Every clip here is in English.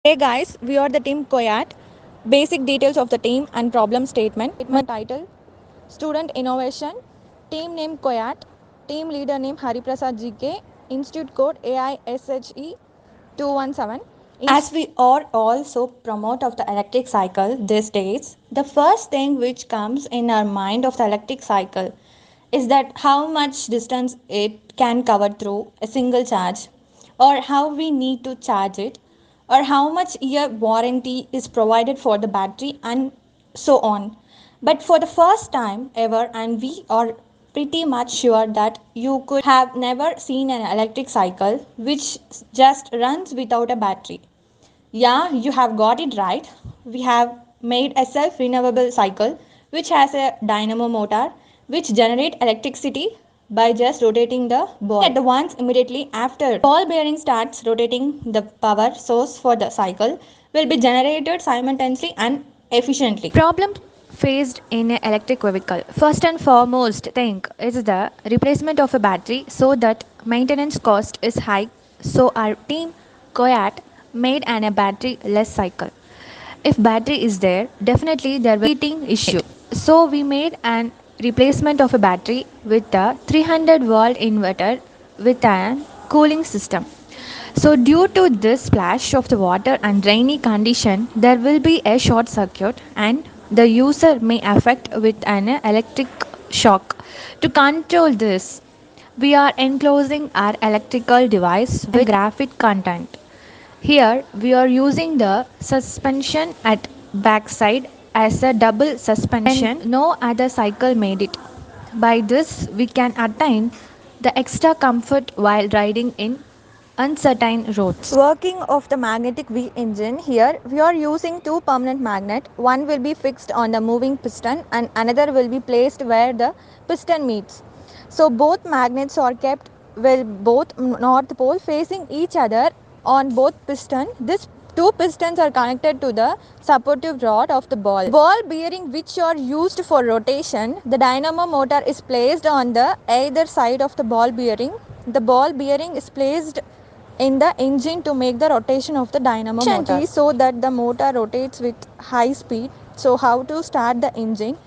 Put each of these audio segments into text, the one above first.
Hey guys, we are the team COYOTE. Basic details of the team and problem statement. Statement title: Student Innovation. Team name COYOTE. Team leader name Hariprasad GK. Institute code AISHE 217. As we are all so promote of the electric cycle these days, the first thing which comes in our mind of the electric cycle is that how much distance it can cover through a single charge, or how we need to charge it, or how much year warranty is provided for the battery, and so on. But for the first time ever, and we are pretty much sure that you could have never seen an electric cycle which just runs without a battery. Yeah, you have got it right. We have made a self-renewable cycle which has a dynamo motor which generate electricity by just rotating the ball. At the once immediately after ball bearing starts rotating, the power source for the cycle will be generated simultaneously and efficiently. Problem faced in an electric vehicle. First and foremost thing is the replacement of a battery so that maintenance cost is high. So our team COYAT made a battery less cycle. If battery is there, definitely there will be heating issue. So we made an replacement of a battery with a 300-volt inverter with an cooling system. So due to this splash of the water and rainy condition, there will be a short circuit and the user may affect with an electric shock. To control this, we are enclosing our electrical device with graphite content. Here we are using the suspension at backside as a double suspension when no other cycle made it. By this we can attain the extra comfort while riding in uncertain roads. Working of the magnetic V engine. Here we are using two permanent magnet. One will be fixed on the moving piston and another will be placed where the piston meets. So both magnets are kept with both north pole facing each other on both piston. This two pistons are connected to the supportive rod of the ball. Ball bearing which are used for rotation. The dynamo motor is placed on the either side of the ball bearing. The ball bearing is placed in the engine to make the rotation of the dynamo motor so that the motor rotates with high speed. So how to start the engine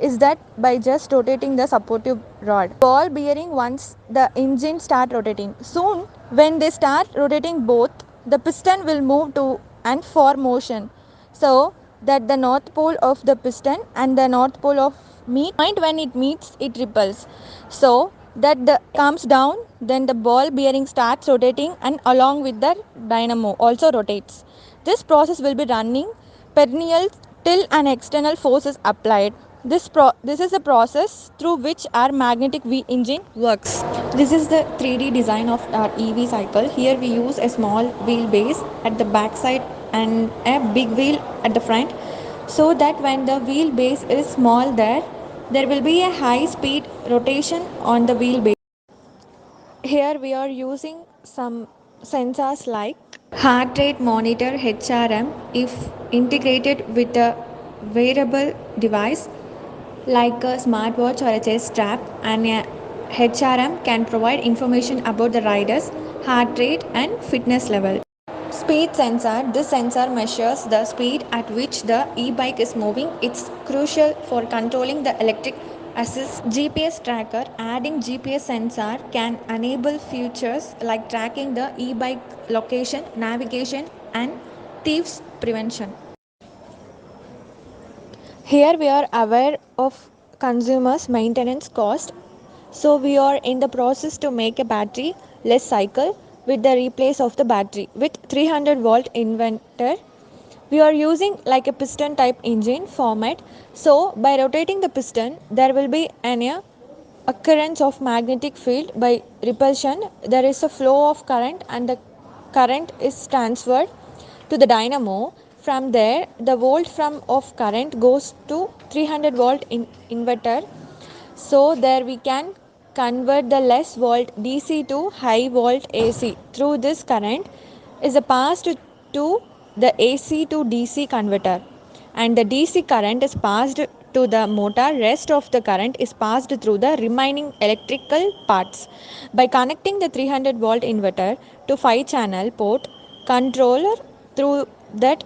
is that by just rotating the supportive rod. Ball bearing once the engine start rotating. Soon when they start rotating both, the piston will move to and for motion. So that the north pole of the piston and the north pole of meet point, when it meets it repels. So that the comes down, then the ball bearing starts rotating and along with the dynamo also rotates. This process will be running perennial till an external force is applied. This is the process through which our magnetic V engine works. This is the 3D design of our EV cycle. Here we use a small wheelbase at the back side and a big wheel at the front, so that when the wheelbase is small there will be a high speed rotation on the wheelbase. Here we are using some sensors like Heart rate monitor HRM if integrated with a wearable device like a smartwatch or a chest strap, and a HRM can provide information about the rider's heart rate and fitness level. Speed sensor. This sensor measures the speed at which the e-bike is moving. It's crucial for controlling the electric assist. GPS tracker. Adding GPS sensor can enable features like tracking the e-bike location, navigation, and thieves prevention. here we are aware of consumers maintenance cost. So we are in the process to make a battery less cycle with the replace of the battery with 300-volt inverter. We are using like a piston type engine format. So by rotating the piston, there will be an occurrence of magnetic field. By repulsion, there is a flow of current and the current is transferred to the dynamo. From there, the volt from of current goes to 300-volt inverter. So there we can convert the less volt DC to high volt AC. Through this current is a passed to the AC to DC converter, and the DC current is passed to the motor. Rest of the current is passed through the remaining electrical parts. By connecting the 300-volt inverter to 5 channel port controller through that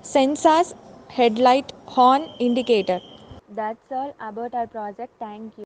sensors, headlight, horn, indicator. That's all about our project. Thank you.